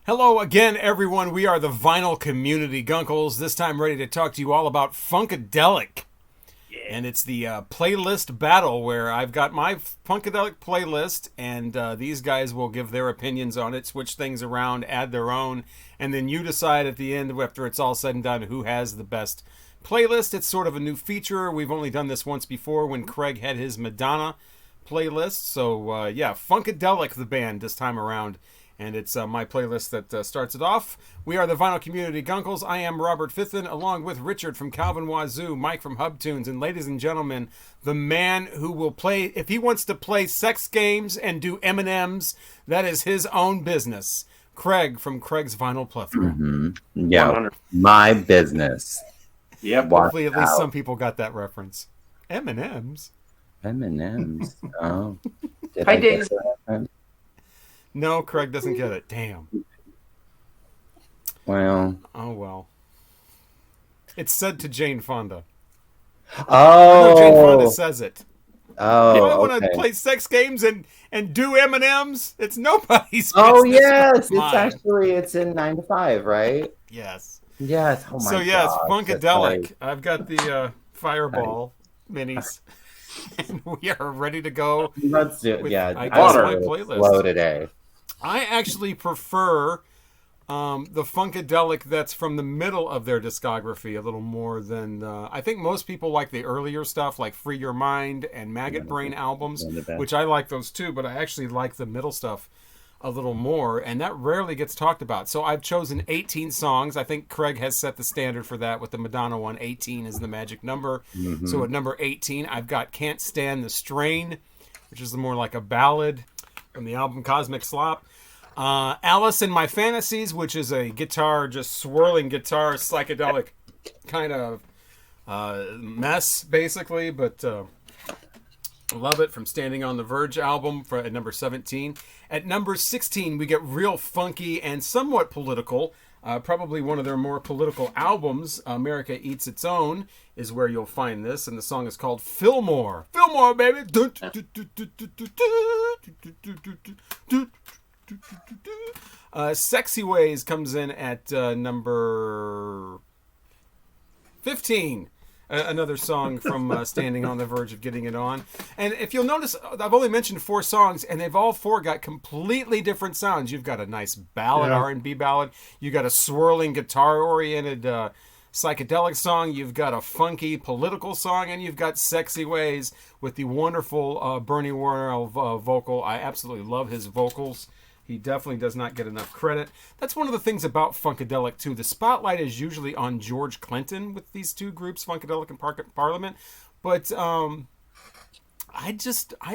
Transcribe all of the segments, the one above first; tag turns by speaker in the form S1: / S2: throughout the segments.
S1: Hello again, everyone. We are the Vinyl Community Guncles. This time ready to talk to you all about Funkadelic. And it's the playlist battle where I've got my Funkadelic playlist, and these guys will give their opinions on it, switch things around, add their own, and then you decide at the end, after it's all said and done, who has the best playlist. It's sort of a new feature. We've only done this once before when Craig had his Madonna playlist. So, yeah, Funkadelic, the band, this time around. And it's my playlist that starts it off. We are the Vinyl Community Guncles. I am Robert Fithen, along with Richard from Calvin Wazoo, Mike from Hubtunes, and ladies and gentlemen, the man who will play, if he wants to play sex games and do M&Ms, that is his own business. Craig from Craig's Vinyl Plethora.
S2: Mm-hmm. Yeah, 100. My business.
S1: Yep. Hopefully at least some people got that reference. M&Ms?
S2: M&Ms. Oh.
S3: Hi, Dave.
S1: No, Craig doesn't get it. Damn.
S2: Well.
S1: Oh, well. It's said to Jane Fonda.
S2: Oh.
S1: Jane Fonda says it.
S2: Oh,
S1: if I want to play sex games and do M&Ms, it's nobody's business.
S2: Oh, yes. It's in 9 to 5, right?
S1: Yes.
S2: Yes. Oh, my
S1: So, yes,
S2: gosh,
S1: Funkadelic. I've got the Fireball minis. And we are ready to go.
S2: Let's do it. Yeah.
S1: I guess my playlist.
S2: Slow today.
S1: I actually prefer the Funkadelic that's from the middle of their discography a little more than I think most people like the earlier stuff like Free Your Mind and Maggot Brain albums, which I like those too, but I actually like the middle stuff a little more, and that rarely gets talked about. So I've chosen 18 songs. I think Craig has set the standard for that with the Madonna one. 18 is the magic number. Mm-hmm. So at number 18, I've got Can't Stand the Strain, which is more like a ballad from the album Cosmic Slop. Alice in My Fantasies, which is a guitar, just swirling guitar, psychedelic kind of mess, basically, but love it, from Standing on the Verge album at number 17. At number 16, we get real funky and somewhat political. Probably one of their more political albums, America Eats Its Own, is where you'll find this, and the song is called Fillmore. Fillmore, baby! Sexy Ways comes in at number 15. Another song from Standing on the Verge of Getting It On. And if you'll notice, I've only mentioned 4 songs, and they've all 4 got completely different sounds. You've got a nice ballad, R&B ballad. You've got a swirling guitar-oriented psychedelic song. You've got a funky political song, and you've got Sexy Ways with the wonderful Bernie Worrell vocal. I absolutely love his vocals. He definitely does not get enough credit. That's one of the things about Funkadelic, too. The spotlight is usually on George Clinton with these two groups, Funkadelic and Parliament. But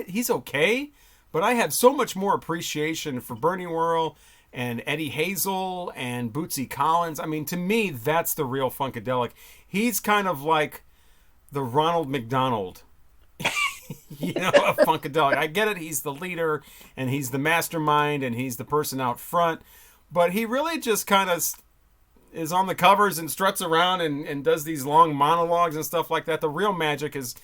S1: he's okay. But I have so much more appreciation for Bernie Worrell and Eddie Hazel and Bootsy Collins. I mean, to me, that's the real Funkadelic. He's kind of like the Ronald McDonald of Funkadelic. I get it, he's the leader and he's the mastermind and he's the person out front, but he really just kind of is on the covers and struts around and does these long monologues and stuff like that. The real magic is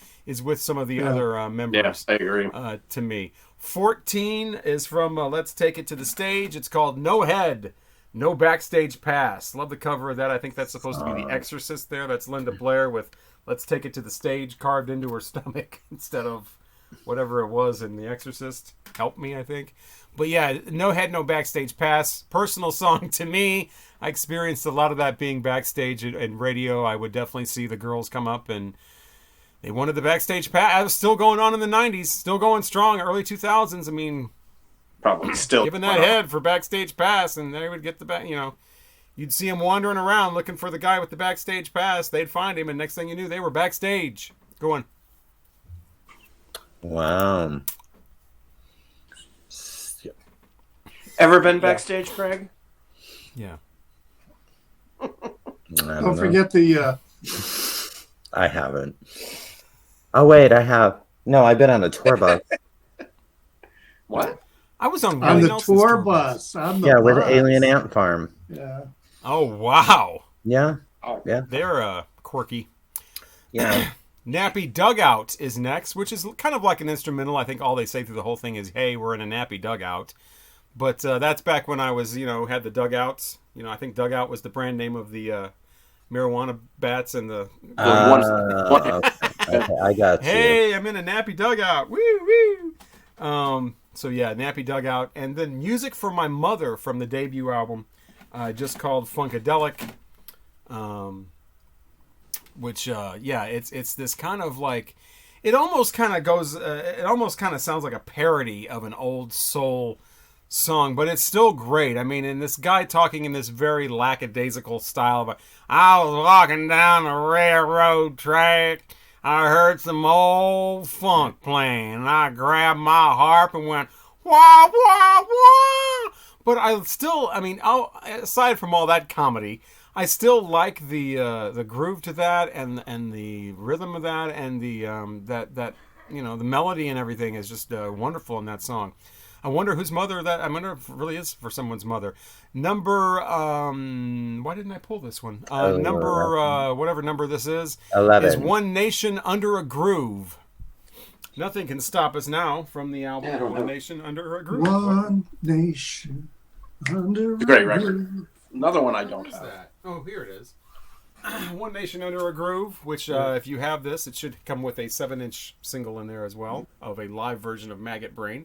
S1: with some of the other members.
S3: Yes, I agree.
S1: To me, 14 is from Let's Take It to the Stage. It's called No Head, No Backstage Pass. Love the cover of that. I think that's supposed to be The Exorcist there. That's Linda Blair with Let's Take It to the Stage carved into her stomach instead of whatever it was in The Exorcist. Help me, I think. But yeah, No Head, No Backstage Pass. Personal song to me. I experienced a lot of that being backstage in radio. I would definitely see the girls come up and they wanted the backstage pass. It was still going on in the 90s. Still going strong. Early 2000s. I mean,
S3: probably still
S1: giving that head for backstage pass, and they would get the back, you'd see him wandering around looking for the guy with the backstage pass. They'd find him, and next thing you knew, they were backstage. Go on.
S2: Wow.
S3: Ever been backstage, Craig?
S1: Yeah.
S4: Don't forget the...
S2: I haven't. Oh, wait, I have. No, I've been on a tour bus.
S3: What?
S1: I was on
S4: the tour bus.
S2: With Alien Ant Farm.
S4: Yeah.
S1: Oh, wow.
S2: Yeah.
S3: Oh,
S2: yeah.
S1: They're quirky.
S2: Yeah.
S1: Nappy Dugout is next, which is kind of like an instrumental. I think all they say through the whole thing is, hey, we're in a nappy dugout. But that's back when I was, had the dugouts. I think Dugout was the brand name of the marijuana bats and the.
S2: Okay, I got you.
S1: Hey, I'm in a nappy dugout. Woo woo. So yeah, nappy dugout, and then music for my mother from the debut album, just called Funkadelic. Which it's this kind of like, it almost kind of goes, it almost kind of sounds like a parody of an old soul song, but it's still great. I mean, and this guy talking in this very lackadaisical style of, I was walking down the railroad track, I heard some old funk playing, and I grabbed my harp and went, wah, wah, wah. But aside from all that comedy, I still like the groove to that, and the rhythm of that, and the the melody and everything is just wonderful in that song. I wonder whose mother that. I wonder if it really is for someone's mother. Number why didn't I pull this one? Number whatever number this is
S2: 11
S1: is One Nation Under a Groove. Nothing can stop us now from the album One Nation Under a Groove.
S4: One Nation Under a Groove.
S3: Great record. Another one I don't have.
S1: That? Oh, here it is. One Nation Under a Groove, which if you have this, it should come with a 7-inch single in there as well of a live version of Maggot Brain,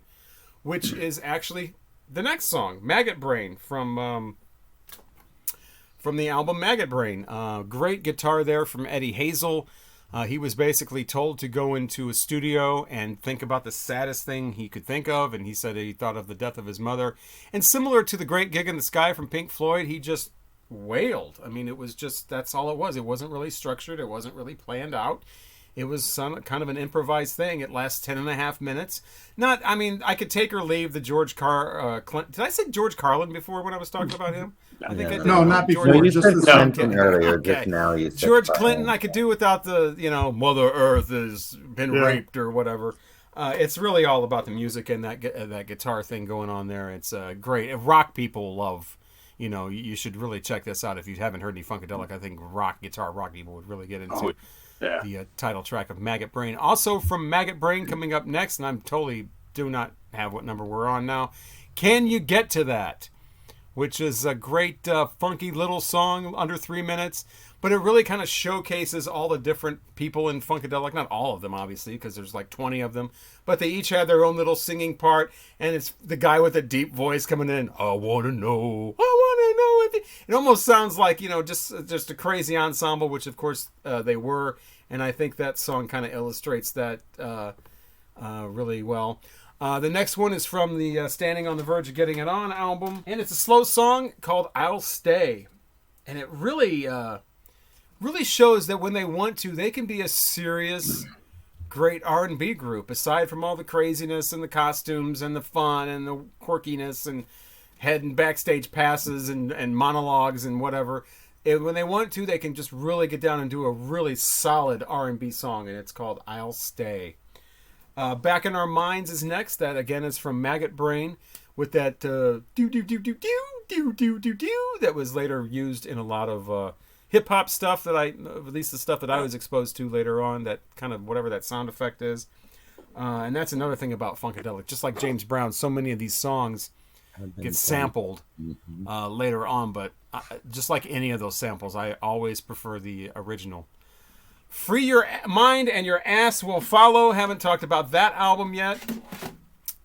S1: which is actually the next song, Maggot Brain, from the album Maggot Brain. Great guitar there from Eddie Hazel. He was basically told to go into a studio and think about the saddest thing he could think of, and he said he thought of the death of his mother. And similar to the Great Gig in the Sky from Pink Floyd, he just wailed. I mean, it was just, that's all it was. It wasn't really structured. It wasn't really planned out. It was kind of an improvised thing. It lasts 10.5 minutes. I could take or leave the George Clinton. Did I say George Carlin before when I was talking about him? I think I did.
S4: No, not before.
S2: No, you
S4: just
S2: said
S4: the
S2: Clinton earlier.
S1: Okay.
S2: Just now you said
S1: George
S2: Carlin.
S1: Clinton, I could do without the, Mother Earth has been raped or whatever. It's really all about the music and that guitar thing going on there. It's great. If rock people love, you should really check this out. If you haven't heard any Funkadelic, I think rock people would really get into the title track of Maggot Brain. Also from Maggot Brain coming up next, and I'm totally do not have what number we're on now, Can You Get to That? Which is a great funky little song under 3 minutes, but it really kind of showcases all the different people in Funkadelic. Not all of them, obviously, because there's like 20 of them, but they each had their own little singing part, and it's the guy with a deep voice coming in, I want to know if it almost sounds like, just a crazy ensemble, which of course they were, and I think that song kind of illustrates that really well. The next one is from the Standing on the Verge of Getting It On album, and it's a slow song called I'll Stay. And it really shows that when they want to, they can be a serious, great R&B group, aside from all the craziness and the costumes and the fun and the quirkiness and head and backstage passes and monologues and whatever. When they want to, they can just really get down and do a really solid R&B song, and it's called I'll Stay. Back in Our Minds is next. That again is from Maggot Brain with that do do do do do do do do do that was later used in a lot of hip hop stuff at least the stuff that I was exposed to later on. That kind of whatever that sound effect is, and that's another thing about Funkadelic. Just like James Brown, so many of these songs get sampled later on, but just like any of those samples, I always prefer the original. Free Your Mind and Your Ass Will Follow. Haven't talked about that album yet.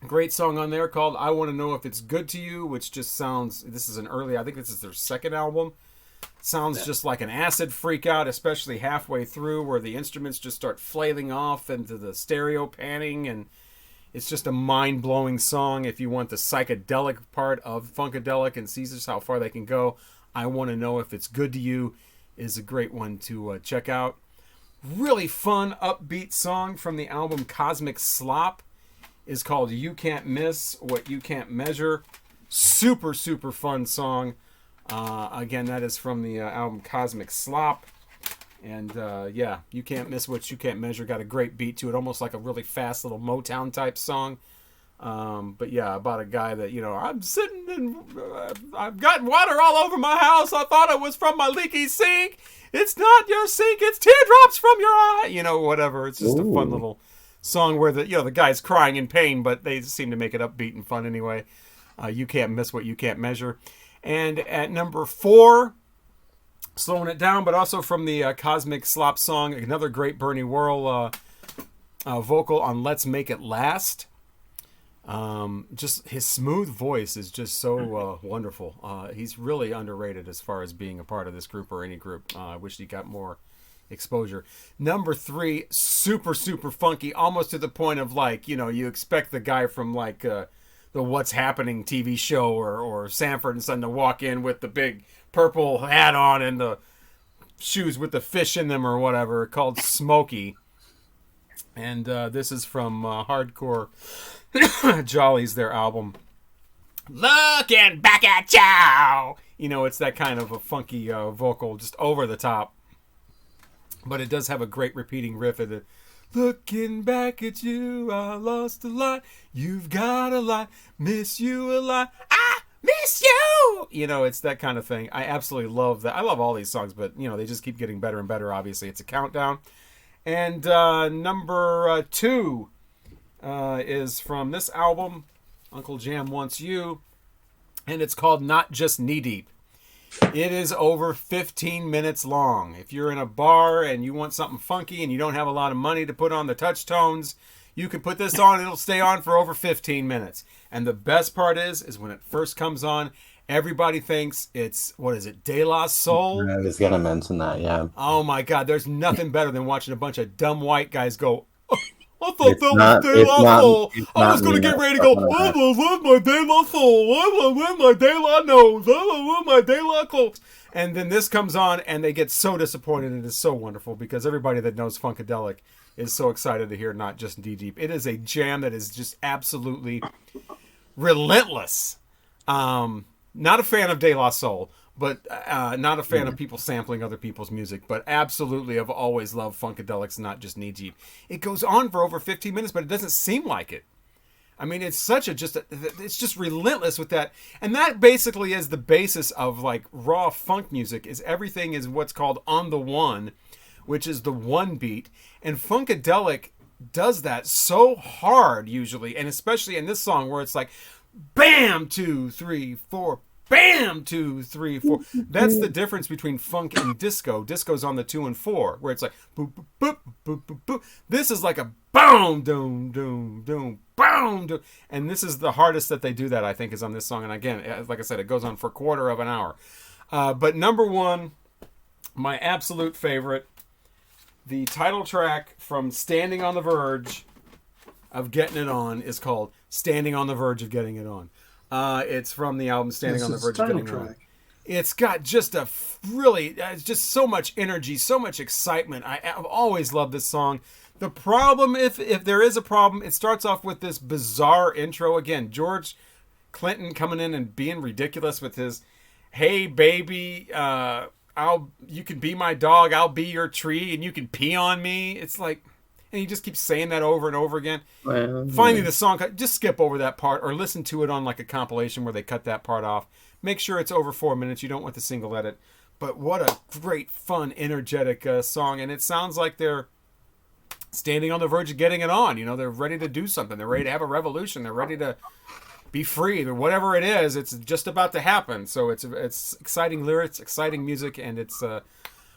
S1: Great song on there called I Want to Know If It's Good to You, which just sounds, I think this is their second album. Sounds just like an acid freak out, especially halfway through where the instruments just start flailing off into the stereo panning, and it's just a mind-blowing song if you want the psychedelic part of Funkadelic and see just how far they can go. I Want to Know If It's Good to You is a great one to check out. Really fun, upbeat song from the album Cosmic Slop is called You Can't Miss What You Can't Measure. Super, super fun song. Again, that is from the album Cosmic Slop. And You Can't Miss What You Can't Measure. Got a great beat to it, almost like a really fast little Motown type song. But yeah, about a guy that, I'm sitting and I've got water all over my house. I thought it was from my leaky sink. It's not your sink. It's teardrops from your eye. Whatever. It's just a fun little song where the guy's crying in pain, but they seem to make it upbeat and fun anyway. You Can't Miss What You Can't Measure. And at number 4, slowing it down, but also from the Cosmic Slop song, another great Bernie Worrell vocal on Let's Make It Last. Just his smooth voice is just so wonderful. He's really underrated as far as being a part of this group or any group. I wish he got more exposure. Number 3, super, super funky, almost to the point of like, you expect the guy from like the What's Happening TV show or Sanford and Son to walk in with the big purple hat on and the shoes with the fish in them or whatever, called Smokey. And this is from Hardcore Jollies, their album. Looking back at you. It's that kind of a funky vocal, just over the top. But it does have a great repeating riff at it. Looking back at you, I lost a lot. You've got a lot. Miss you a lot. I miss you. It's that kind of thing. I absolutely love that. I love all these songs, but, they just keep getting better and better, obviously. It's a countdown. And number 2 is from this album, Uncle Jam Wants You, and it's called Not Just Knee Deep. It is over 15 minutes long. If you're in a bar and you want something funky and you don't have a lot of money to put on the touch tones, you can put this on and it'll stay on for over 15 minutes. And the best part is when it first comes on, everybody thinks it's, De La Soul?
S2: I was going to mention that, yeah.
S1: Oh my God, there's nothing better than watching a bunch of dumb white guys go, I thought
S2: It's
S1: that
S2: not-
S1: was De
S2: it's
S1: La
S2: not-
S1: Soul.
S2: it's
S1: I was
S2: not
S1: going to
S2: me
S1: get
S2: that's
S1: ready to go,
S2: talking about
S1: I love my De La Soul. I love my De La Nose. I love my De La Clothes. And then this comes on and they get so disappointed, and it is so wonderful because everybody that knows Funkadelic is so excited to hear Not Just Knee Deep. It is a jam that is just absolutely relentless. Not a fan of De La Soul, but not a fan of people sampling other people's music, but absolutely have always loved Funkadelic's Not Just Knee Deep. It goes on for over 15 minutes, but it doesn't seem like it. I mean, it's it's just relentless with that. And that basically is the basis of like raw funk music, is everything is what's called on the one, which is the one beat. And Funkadelic does that so hard usually, and especially in this song where it's like, bam, 2, 3, 4, bam, 2, 3, 4. That's the difference between funk and disco. Disco's on the 2 and 4, where it's like boop, boop, boop, boop, boop, boop. This is like a boom, doom, doom, doom, boom, doom. And this is the hardest that they do that, I think, is on this song. And again, like I said, it goes on for a quarter of an hour. But number 1, my absolute favorite, the title track from Standing on the Verge of Getting It On is called Standing on the Verge of Getting It On. It's from the album Standing on the Verge of Getting It On. It's got just it's just so much energy, so much excitement. I've always loved this song. The problem, if there is a problem, it starts off with this bizarre intro. Again, George Clinton coming in and being ridiculous with his, hey baby, you can be my dog, I'll be your tree, and you can pee on me. It's like, and he just keeps saying that over and over again.
S2: Well,
S1: Finally, the song, just skip over that part or listen to it on like a compilation where they cut that part off. Make sure it's over 4 minutes. You don't want the single edit. But what a great, fun, energetic song. And it sounds like they're standing on the verge of getting it on. They're ready to do something. They're ready to have a revolution. They're ready to be free. Or whatever it is, it's just about to happen. So it's exciting lyrics, exciting music, and it's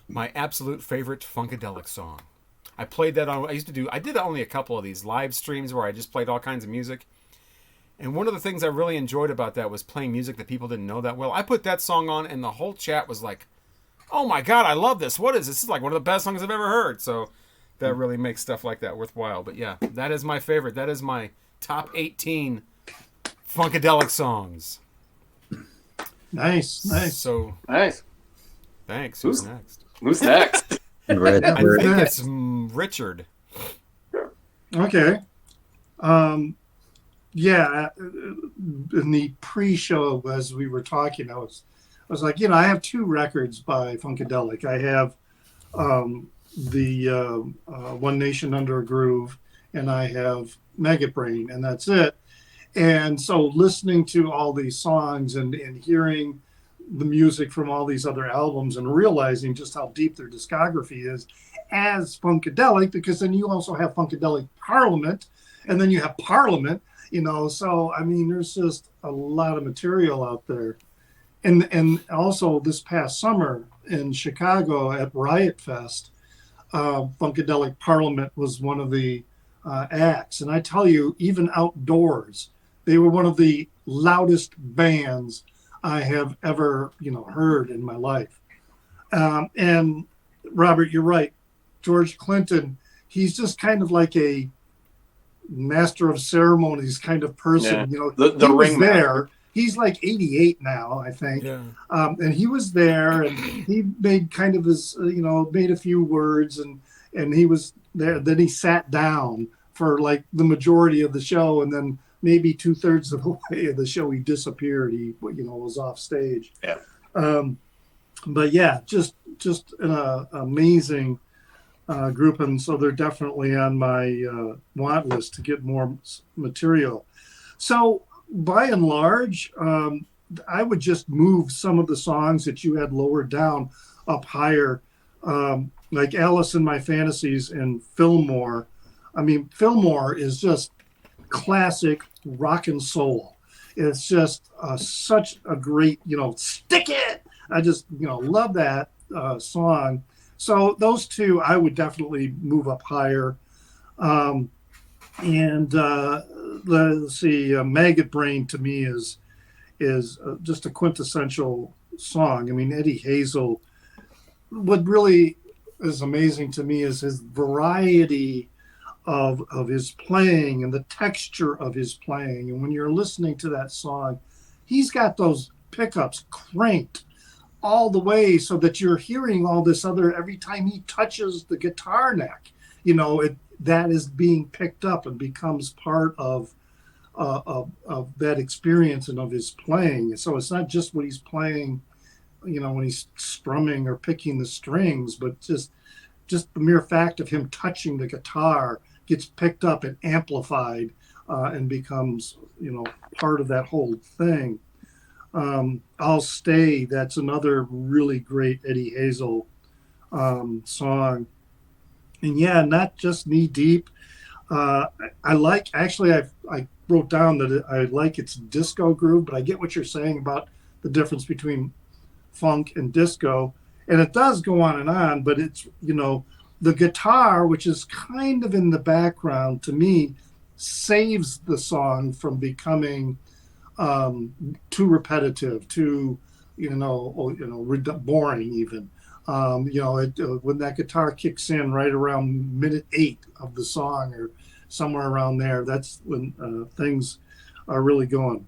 S1: my absolute favorite Funkadelic song. I played that on, I did only a couple of these live streams where I just played all kinds of music. And one of the things I really enjoyed about that was playing music that people didn't know that well. I put that song on and the whole chat was like, oh my God, I love this. What is this? This is like one of the best songs I've ever heard. So that really makes stuff like that worthwhile. But yeah, that is my favorite. That is my top 18 Funkadelic songs.
S4: Nice.
S1: So
S3: Nice.
S1: thanks. Who's next?
S3: Who's next?
S1: I think it's Richard.
S4: Okay. Yeah, in the pre-show, as we were talking, I was like, I have 2 records by Funkadelic. I have the One Nation Under a Groove, and I have Maggot Brain, and that's it. And so listening to all these songs and hearing the music from all these other albums and realizing just how deep their discography is as Funkadelic, because then you also have Funkadelic Parliament, and then you have Parliament. So I mean, there's just a lot of material out there. And also this past summer in Chicago at Riot Fest, Funkadelic Parliament was one of the acts. And I tell you, even outdoors, they were one of the loudest bands I have ever, heard in my life. And Robert, you're right. George Clinton, he's just kind of like a master of ceremonies kind of person.
S3: Yeah.
S4: He was
S3: ring
S4: there. He's like 88 now, I think.
S1: Yeah.
S4: And he was there, and he made kind of his, made a few words, and he was there. Then he sat down for like the majority of the show, and then maybe 2/3 of the way of the show, he disappeared. He, was off stage.
S3: Yeah.
S4: But yeah, just an amazing group, and so they're definitely on my want list to get more material. So by and large, I would just move some of the songs that you had lowered down up higher, like Alice in My Fantasies and Fillmore. I mean, Fillmore is just classic rock and soul. It's just such a great, stick it. I just, love that song. So those two, I would definitely move up higher. And let's see, Maggot Brain to me is just a quintessential song. I mean, Eddie Hazel, what really is amazing to me is his variety of his playing and the texture of his playing. And when you're listening to that song, he's got those pickups cranked all the way so that you're hearing all this other, every time he touches the guitar neck, that is being picked up and becomes part of that experience and of his playing. So it's not just what he's playing, when he's strumming or picking the strings, but just the mere fact of him touching the guitar gets picked up and amplified and becomes, part of that whole thing. I'll Stay, that's another really great Eddie Hazel song. And yeah, not just Knee Deep. I wrote down that I like its disco groove, but I get what you're saying about the difference between funk and disco. And it does go on, but it's, the guitar, which is kind of in the background, to me, saves the song from becoming too repetitive, too, boring even. When that guitar kicks in right around minute 8 of the song or somewhere around there, that's when things are really going.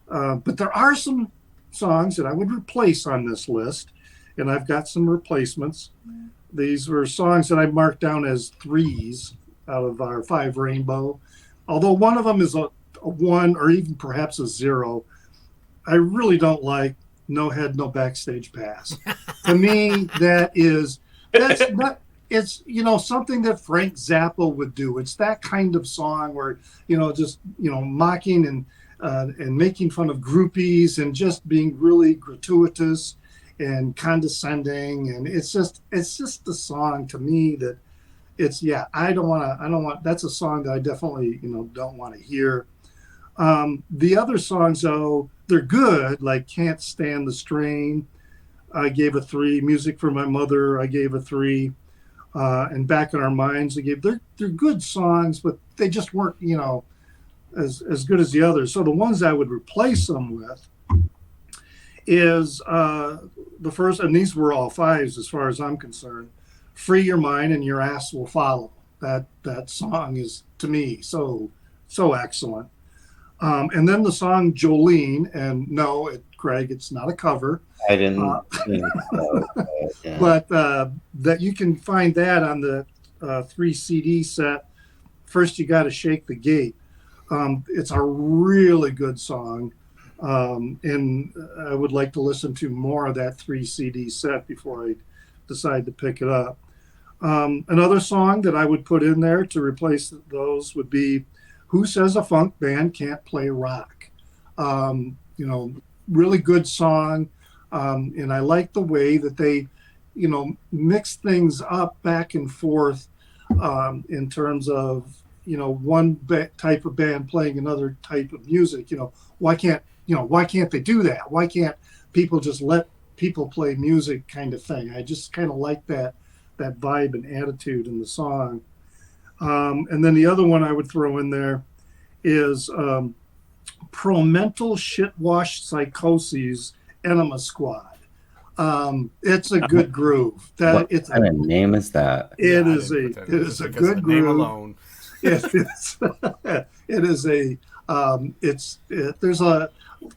S4: But there are some songs that I would replace on this list, and I've got some replacements. These were songs that I marked down as 3s out of our 5 rainbow. Although one of them is a 1 or even perhaps a 0. I really don't like No Head, No Backstage Pass. To me, that's not, it's, something that Frank Zappa would do. It's that kind of song where, just, mocking and making fun of groupies and just being really gratuitous and condescending. And it's just the song to me that that's a song that I definitely, don't want to hear. The other songs, though, they're good, like Can't Stand the Strain, I gave a 3. Music for My Mother, I gave a 3. And Back in Our Minds, they're good songs, but they just weren't, as good as the others. So the ones I would replace them with is the first, and these were all 5s as far as I'm concerned, Free Your Mind and Your Ass Will Follow. That song is, to me, so excellent. And then the song Jolene, and no, Craig, it's not a cover.
S2: I didn't think so. Yeah.
S4: But that you can find that on the 3 CD set. First, You Gotta Shake the Gate. It's a really good song. And I would like to listen to more of that 3 CD set before I decide to pick it up. Another song that I would put in there to replace those would be Who Says a Funk Band Can't Play Rock? Really good song. And I like the way that they, mix things up back and forth in terms of, type of band playing another type of music. Why can't they do that? Why can't people just let people play music, kind of thing? I just kind of like that vibe and attitude in the song. And then the other one I would throw in there is Promental Shitwash Psychoses Enema Squad. It's a good groove.
S2: What kind of name is that?
S4: It is a good groove.
S1: Name alone.
S4: It's there's a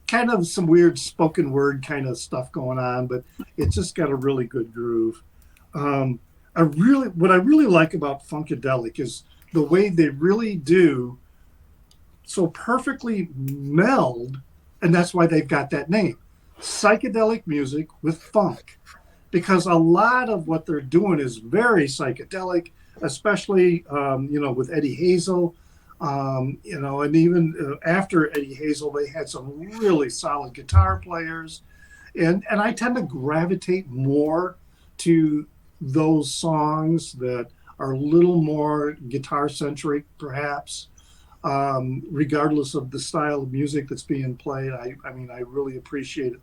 S4: kind of some weird spoken word kind of stuff going on, but it's just got a really good groove. What I really like about Funkadelic is the way they really do so perfectly meld, and that's why they've got that name, psychedelic music with funk, because a lot of what they're doing is very psychedelic, especially with Eddie Hazel, and even after Eddie Hazel, they had some really solid guitar players, and I tend to gravitate more to those songs that are a little more guitar centric, perhaps, regardless of the style of music that's being played. I mean, I really appreciate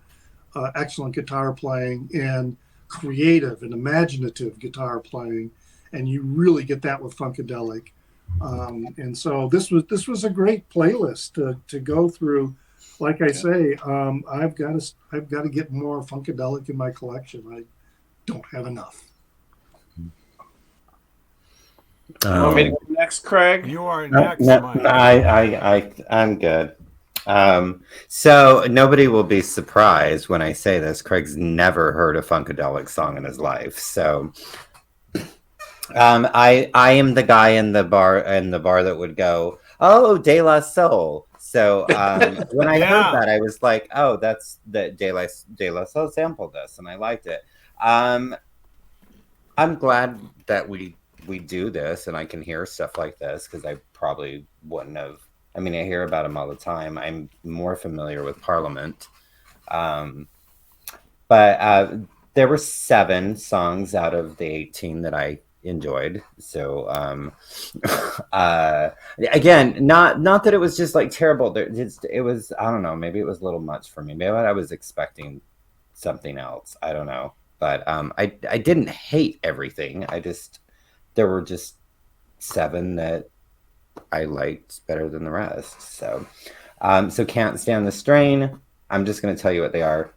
S4: excellent guitar playing and creative and imaginative guitar playing, and you really get that with Funkadelic. And so this was a great playlist to go through. Like I say, I've got to get more Funkadelic in my collection. I don't have enough.
S3: Want me to go next, Craig?
S1: You are next,
S2: No,
S1: Mike.
S2: I'm good. So nobody will be surprised when I say this. Craig's never heard a Funkadelic song in his life. So I am the guy in the bar that would go, "Oh, De La Soul." So when I heard that, I was like, "Oh, that's the De La Soul sampled this," and I liked it. I'm glad that we do this and I can hear stuff like this, because I probably wouldn't have. I mean, I hear about them all the time. I'm more familiar with Parliament. But there were 7 songs out of the 18 that I enjoyed. So again, not that it was just like terrible. It was, I don't know, maybe it was a little much for me. Maybe I was expecting something else. I don't know. But I didn't hate everything. There were just 7 that I liked better than the rest. So Can't Stand the Strain. I'm just going to tell you what they are.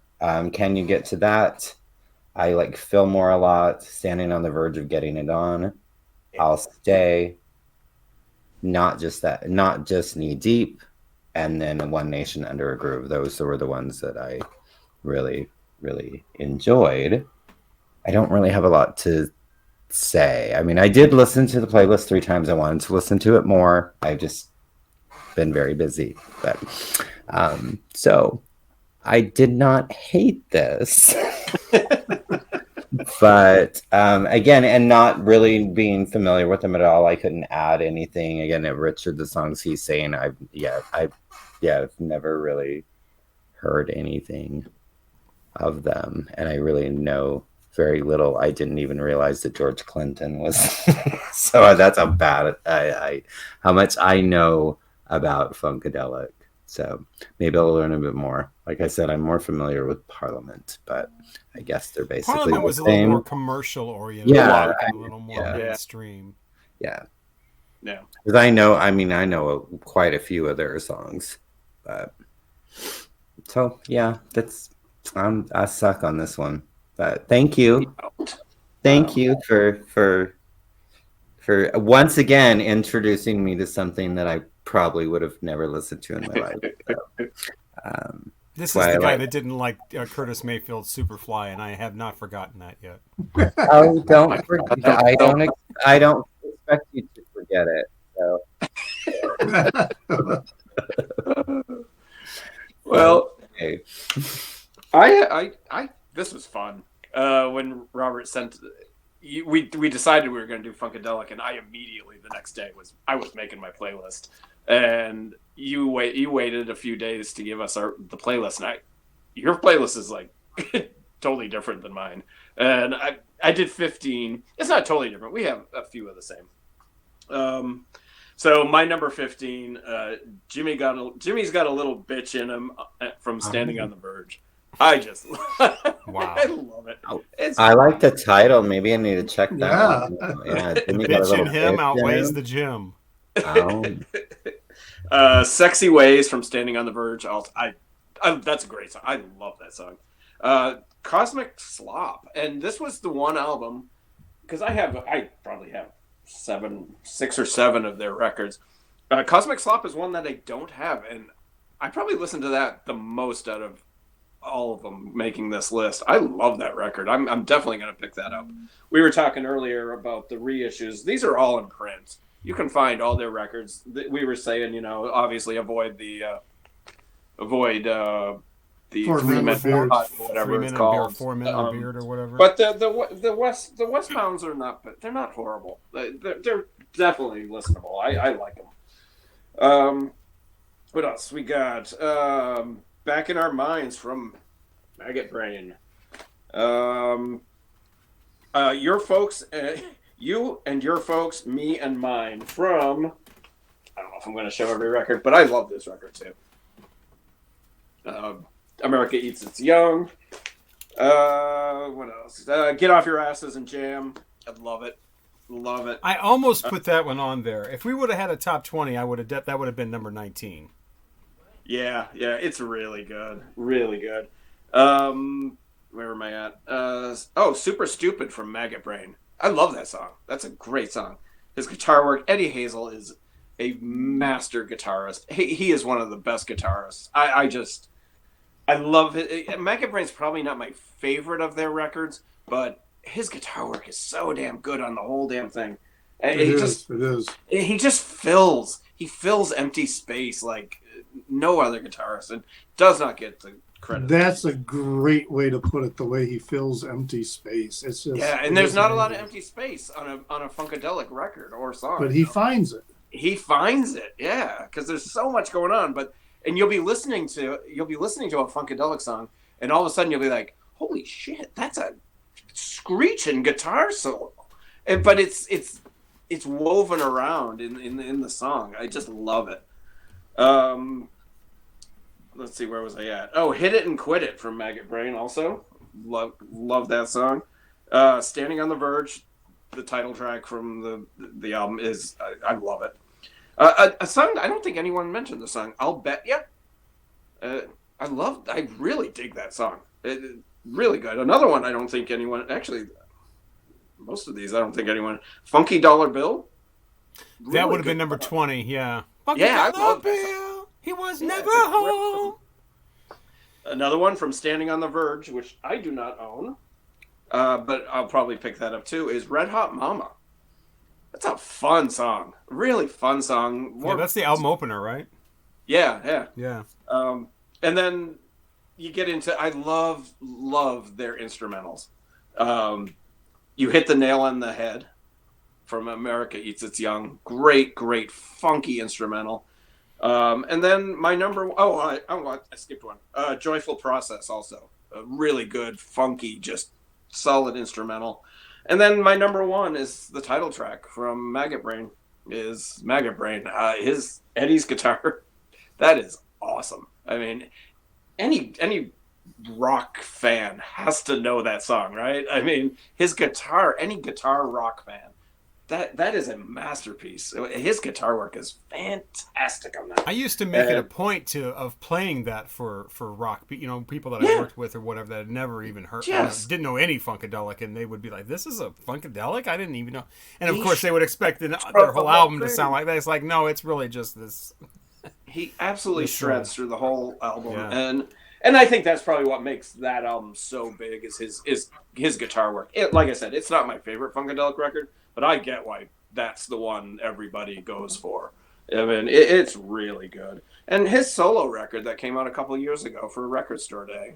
S2: Can You Get to That? I like Fillmore a lot. Standing on the Verge of Getting It On. I'll Stay. Not Just Knee Deep. And then One Nation Under a Groove. Those were the ones that I really, really enjoyed. I don't really have a lot to say. I mean, I did listen to the playlist 3 times. I wanted to listen to it more. I've just been very busy. But so I did not hate this. But again, and not really being familiar with them at all, I couldn't add anything. Again, at Richard, the songs he's saying, I've never really heard anything of them, and I really know very little. I didn't even realize that George Clinton was. So that's how bad how much I know about Funkadelic. So maybe I'll learn a bit more. Like I said, I'm more familiar with Parliament, but I guess they're basically
S1: Parliament was
S2: the
S1: a little
S2: same.
S1: more commercial oriented.
S2: Yeah,
S1: a little more mainstream.
S2: Yeah.
S3: Yeah.
S2: Because I know quite a few of their songs, but so yeah, I suck on this one. But thank you for once again introducing me to something that I probably would have never listened to in my life. So,
S1: this is the guy that didn't like Curtis Mayfield's Superfly, and I have not forgotten that yet.
S2: Oh, don't forget! I don't expect you to forget it. So.
S3: Well,
S2: okay.
S3: I this was fun. When Robert sent, we decided we were going to do Funkadelic, and I immediately the next day was making my playlist, and you waited a few days to give us the playlist, and your playlist is like totally different than mine, and I did 15. It's not totally different. We have a few of the same. So my number 15, Jimmy's got a little bitch in him from Standing on the Verge. I just,
S1: Wow.
S3: I love it.
S2: I like the title. Maybe I need to check that
S4: Yeah.
S2: one. Yeah,
S1: The
S2: Jimmy got a
S1: bitch in
S2: little
S1: him
S2: bitch in
S1: outweighs
S2: him.
S1: the gym.
S2: Oh.
S3: Sexy Ways from Standing on the Verge. That's a great song. I love that song. Cosmic Slop, and this was the one album because I probably have 6 or 7 of their records. Cosmic Slop is one that I don't have, and I probably listened to that the most out of all of them making this list. I love that record. I'm definitely going to pick that up. We were talking earlier about the reissues. These are all in print. You can find all their records. We were saying, obviously avoid the
S4: 4
S3: 3
S4: minute
S3: minute
S4: beard.
S3: whatever
S1: 3
S3: it's
S1: minute
S3: called.
S1: beard, 4 minute beard or whatever.
S3: But the Westbounds are not horrible. They're definitely listenable. I like them. What else we got? Back in Our Minds from Maggot Brain. Your folks, you and your folks, me and mine from. I don't know if I'm going to show every record, but I love this record too. America Eats Its Young. What else? Get Off Your Asses and Jam. I love it. Love it.
S1: I almost put that one on there. If we would have had a top 20, that would have been number 19.
S3: Yeah, it's really good. Really good. Where am I at? Super Stupid from Maggot Brain. I love that song. That's a great song. His guitar work, Eddie Hazel is a master guitarist. He is one of the best guitarists. I love it. Maggot Brain's probably not my favorite of their records, but his guitar work is so damn good on the whole damn thing.
S4: It is.
S3: He just fills empty space like no other guitarist, and does not get the credit.
S4: That's a great way to put it. The way he fills empty space. It's just
S3: and there's not a lot of empty space on a Funkadelic record or song.
S4: But he finds it.
S3: He finds it, yeah, because there's so much going on. And you'll be listening to a Funkadelic song, and all of a sudden you'll be like, "Holy shit, that's a screeching guitar solo!" But it's woven around in the song. I just love it. Let's see, where was I at? Oh, Hit It and Quit It from Maggot Brain. Also, love that song. Standing on the Verge, the title track from the album is I love it. A song I don't think anyone mentioned the song. I'll Bet Ya. I really dig that song. Really good. Another one I don't think anyone actually. Most of these I don't think anyone. Funky Dollar Bill.
S1: Really that would have been number 20. Yeah. Funky
S3: I love
S1: Bill. He was never home.
S3: Another one from Standing on the Verge, which I do not own, but I'll probably pick that up too, is Red Hot Mama. That's a fun song. Really fun song.
S1: That's the album opener, right?
S3: Yeah.
S1: And
S3: then you get into, I love their instrumentals. You Hit the Nail on the Head from America Eats Its Young. Great, funky instrumental. And then my number, I skipped one. Joyful Process also. A really good, funky, just solid instrumental. And then my number 1 is the title track from Maggot Brain. Eddie's guitar, that is awesome. I mean, any rock fan has to know that song, right? I mean, his guitar, any guitar rock fan, that is a masterpiece. His guitar work is fantastic on that.
S1: I used to make it a point of playing that for rock, people that I worked with or whatever that had never even heard, didn't know any Funkadelic, and they would be like, "This is a Funkadelic? I didn't even know." And of course, they would expect their whole album to sound like that. It's like, no, it's really just this.
S3: He absolutely shreds through the whole album, and I think that's probably what makes that album so big is his guitar work. Like I said, it's not my favorite Funkadelic record, but I get why that's the one everybody goes for. I mean, it's really good. And his solo record that came out a couple of years ago for Record Store Day,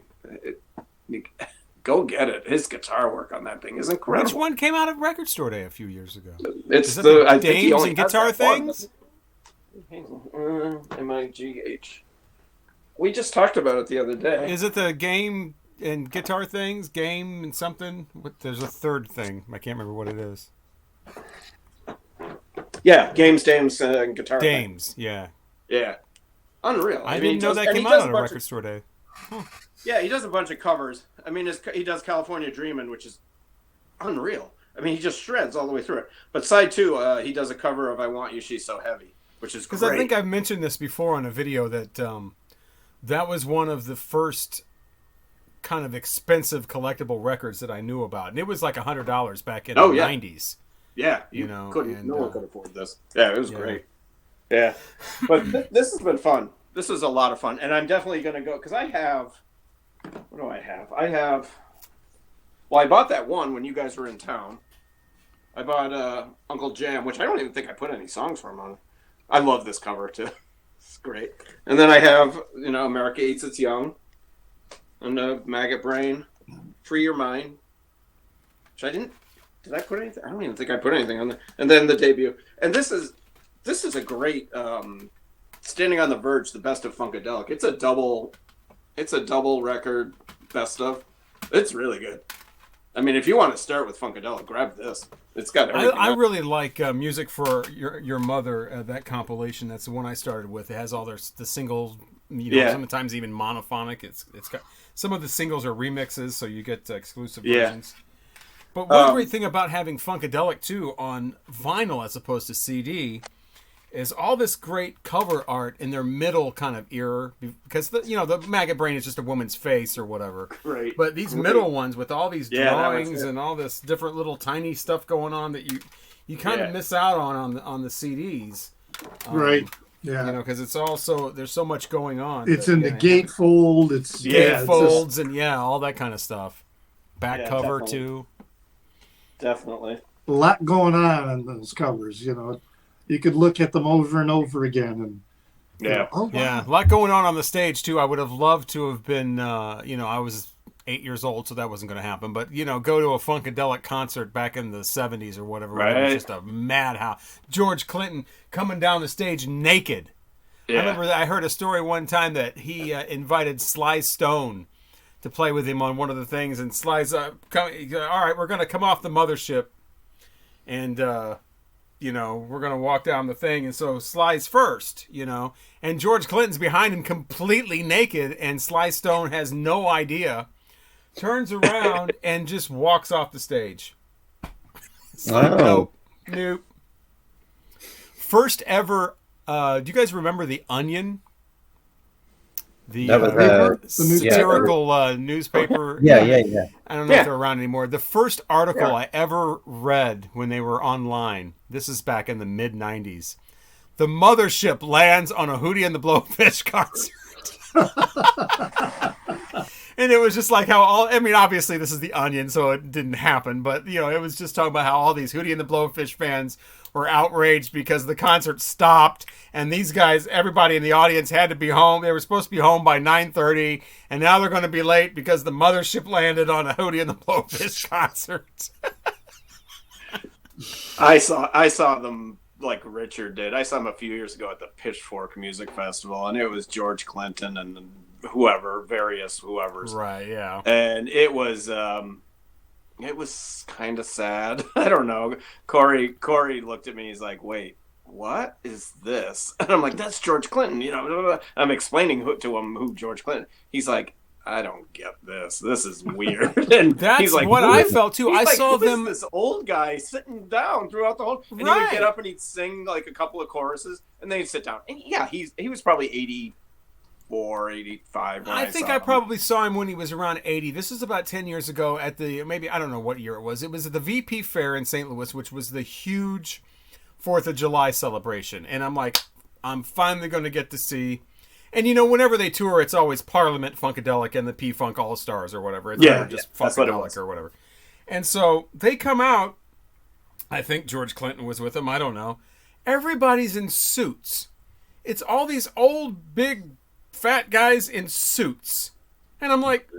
S3: go get it. His guitar work on that thing is incredible.
S1: Which one came out of Record Store Day a few years ago?
S3: It's
S1: the Dames and Guitar Things?
S3: MIGH. We just talked about it the other day.
S1: Is it the Game and Guitar Things? Game and something? There's a third thing. I can't remember what it is.
S3: Yeah, Games, Dames, and Guitar.
S1: Dames, yeah.
S3: Yeah. Unreal.
S1: I
S3: mean,
S1: didn't know that came
S3: he
S1: out
S3: does
S1: on a record store day.
S3: Yeah, he does a bunch of covers. I mean, he does California Dreamin', which is unreal. I mean, he just shreds all the way through it. But side two, he does a cover of "I Want You, She's So Heavy," which is great.
S1: Because I think I've mentioned this before on a video that that was one of the first kind of expensive collectible records that I knew about, and it was like $100 back in the '90s.
S3: Yeah,
S1: you know,
S3: no one could afford this. Yeah, it was great. Yeah, but this has been fun. This is a lot of fun, and I'm definitely going to go because I have. What do I have? Well, I bought that one when you guys were in town. I bought Uncle Jam, which I don't even think I put any songs from on. I love this cover too. It's great. And then I have America Eats Its Young, and Maggot Brain, Free Your Mind, which I didn't. Did I put anything? I don't even think I put anything on there. And then the debut. And this is a great Standing on the Verge, the best of Funkadelic. It's a double record best of. It's really good. I mean, if you want to start with Funkadelic, grab this. It's got everything.
S1: I really like Music for Your Mother, that compilation. That's the one I started with. It has all the singles, sometimes even monophonic. It's got some of the singles are remixes, so you get exclusive versions. But one great thing about having Funkadelic too on vinyl as opposed to CD is all this great cover art in their middle kind of era, because the Maggot Brain is just a woman's face or whatever.
S3: Right.
S1: But these middle ones with all these drawings and all this different little tiny stuff going on that you kind of miss out on the CDs.
S4: Right. Yeah.
S1: Because it's also there's so much going on.
S4: It's in the gatefold. It's
S1: gatefolds and all that kind of stuff. Back cover
S3: definitely.
S1: too.
S3: Definitely.
S4: A lot going on those covers. You could look at them over and over again, and
S1: a lot going on the stage too. I would have loved to have been, I was 8 years old, so that wasn't going to happen. But go to a Funkadelic concert back in the '70s or whatever. Right. It was just a madhouse. George Clinton coming down the stage naked. Yeah. I remember that I heard a story one time that he invited Sly Stone to play with him on one of the things, and Sly's all right, we're going to come off the mothership, and we're going to walk down the thing. And so Sly's first, and George Clinton's behind him completely naked, and Sly Stone has no idea, turns around and just walks off the stage. It's like, nope. First ever, do you guys remember The Onion? The satirical newspaper.
S2: Yeah.
S1: I don't know if they're around anymore. The first article I ever read when they were online, this is back in the mid-'90s. The mothership lands on a Hootie and the Blowfish concert. And it was just like how obviously this is The Onion, so it didn't happen. But, it was just talking about how all these Hootie and the Blowfish fans were outraged because the concert stopped. And these guys, everybody in the audience had to be home. They were supposed to be home by 9:30. And now they're going to be late because the mothership landed on a Hootie and the Blowfish concert.
S3: I saw them like Richard did. I saw them a few years ago at the Pitchfork Music Festival. And it was George Clinton and various whoever's.
S1: Right, yeah.
S3: And it was kind of sad. I don't know. Corey looked at me. He's like, "Wait, what is this?" And I'm like, "That's George Clinton." I'm explaining to him who George Clinton. He's like, "I don't get this. This is weird." And
S1: that's
S3: he's like,
S1: what I felt too. I saw them.
S3: This old guy sitting down throughout the whole. And he would get up and he'd sing like a couple of choruses, and then he'd sit down. And he was probably 84, 85.
S1: I think I probably saw him when he was around 80. This is about 10 years ago at I don't know what year it was. It was at the VP Fair in St. Louis, which was the huge 4th of July celebration. And I'm like, I'm finally going to get to see. And whenever they tour, it's always Parliament, Funkadelic, and the P-Funk All-Stars or whatever. It's never just Funkadelic or whatever. And so they come out. I think George Clinton was with them. I don't know. Everybody's in suits. It's all these old, big, fat guys in suits. And I'm like,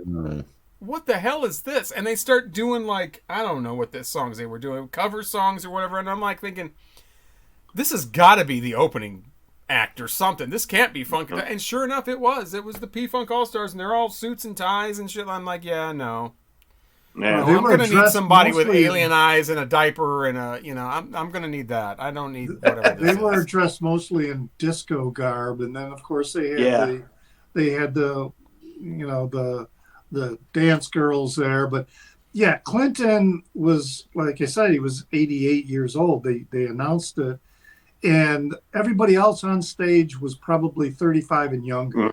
S1: what the hell is this? And they start doing I don't know what songs they were doing, cover songs or whatever. And I'm like thinking, this has got to be the opening act or something. This can't be Funkadelic. And sure enough, it was. It was the P-Funk All-Stars, and they're all suits and ties and shit. I'm like, yeah, no.
S3: Yeah.
S4: They
S1: I'm
S4: were
S1: going to need
S4: dressed
S1: somebody with
S4: mostly-
S1: alien eyes and a diaper and I'm going to need that. I don't need whatever
S4: They
S1: this
S4: were
S1: is.
S4: dressed mostly in disco garb, and then of course they had
S3: Yeah.
S4: the the dance girls there. But yeah, Clinton was, like I said, he was 88 years old. They announced it, and everybody else on stage was probably 35 and younger.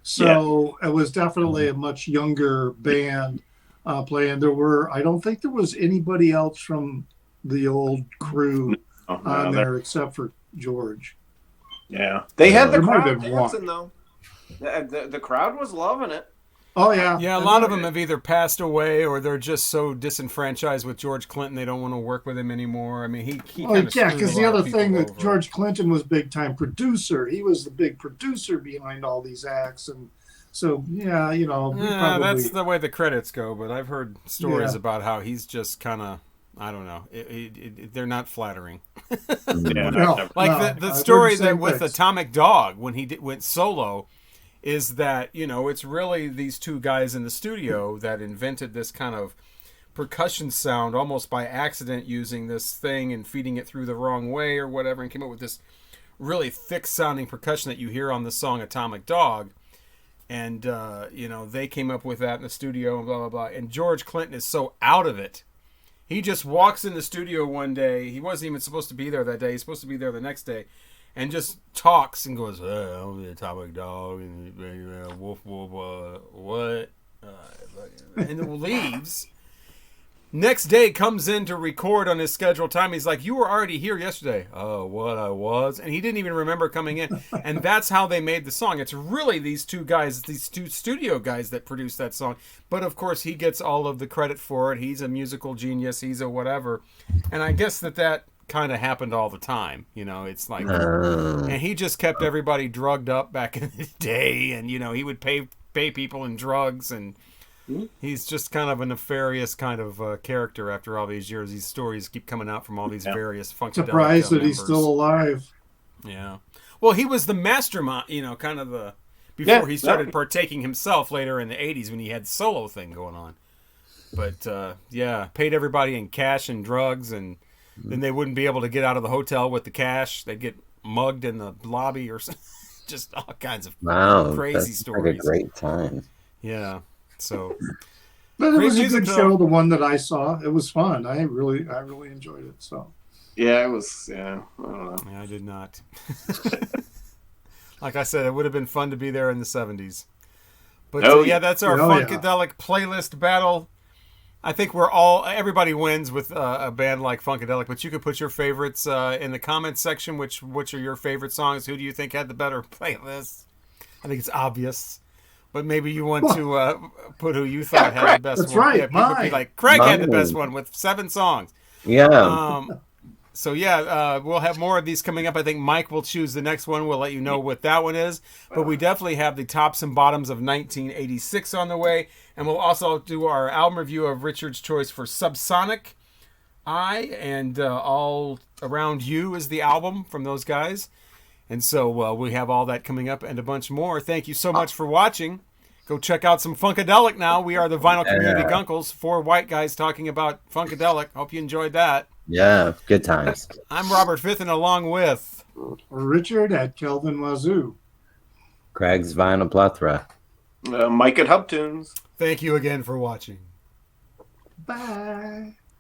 S4: So it was definitely a much younger band playing. I don't think there was anybody else from the old crew on there except for George.
S3: Yeah, they had the
S4: There might
S3: crowd
S4: have been one.
S3: dancing though. The crowd was loving it.
S4: Oh yeah,
S1: Yeah, a lot of them have either passed away or they're just so disenfranchised with George Clinton they don't want to work with him anymore. I mean, he
S4: Well,
S1: kind of
S4: yeah, because the other thing that
S1: over.
S4: George Clinton was big time producer. He was the big producer behind all these acts, and so yeah, he probably
S1: that's the way the credits go. But I've heard stories
S4: Yeah.
S1: about how he's just kind of, I don't know, they're not flattering.
S3: Yeah,
S4: No.
S1: Like the
S4: I've
S1: story
S4: heard the
S1: that
S4: same
S1: with
S4: things.
S1: Atomic Dog when he went solo is that it's really these two guys in the studio that invented this kind of percussion sound almost by accident, using this thing and feeding it through the wrong way or whatever, and came up with this really thick sounding percussion that you hear on the song Atomic Dog. And they came up with that in the studio and blah blah blah. And George Clinton is so out of it. He just walks in the studio one day. He wasn't even supposed to be there that day. He's supposed to be there the next day. And just talks and goes, I'm the Atomic Dog, and woof, woof, what? And leaves. Next day comes in to record on his scheduled time. He's like, you were already here yesterday. Oh, what I was? And he didn't even remember coming in. And that's how they made the song. It's really these two guys, these two studio guys that produced that song. But of course, he gets all of the credit for it. He's a musical genius. He's a whatever. And I guess that kind of happened all the time. It's like, and he just kept everybody drugged up back in the day. And, he would pay people in drugs, and he's just kind of a nefarious kind of character after all these years. These stories keep coming out from all these various Funkadelic
S4: Surprised that
S1: members.
S4: he's still alive.
S1: Yeah. Well, he was the mastermind, kind of the before he started partaking himself later in the 80s when he had the solo thing going on. But paid everybody in cash and drugs, and then they wouldn't be able to get out of the hotel with the cash. They'd get mugged in the lobby or something. Just all kinds of crazy stories.
S2: Like a great time.
S1: Yeah. So,
S4: But it
S1: great
S4: was a
S1: music,
S4: good
S1: though.
S4: show. The one that I saw, it was fun. I really enjoyed it. So
S3: Yeah, it was. Yeah, I don't know.
S1: I did not. Like I said, it would have been fun to be there in the 70s. But that's our Funkadelic playlist battle. I think everybody wins with a band like Funkadelic, but you could put your favorites in the comments section. Which are your favorite songs? Who do you think had the better playlist? I think it's obvious. But maybe you want to put who you thought had the best
S4: That's
S1: one.
S4: right,
S1: Yeah, people would be like, Craig had the best one with 7 songs.
S2: Yeah.
S1: We'll have more of these coming up. I think Mike will choose the next one. We'll let you know what that one is. But we definitely have the tops and bottoms of 1986 on the way. And we'll also do our album review of Richard's choice for Subsonic Eye, and All Around You is the album from those guys. And so we have all that coming up and a bunch more. Thank you so much for watching. Go check out some Funkadelic now. We are the Vinyl Community Guncles, 4 white guys talking about Funkadelic. Hope you enjoyed that.
S2: Yeah, good times.
S1: I'm Robert Fifth, and along with
S4: Richard at Kelvin Wazoo.
S2: Craig's Vinyl Plethora.
S3: Mike at Hub Tunes.
S1: thank you again for watching.
S4: Bye.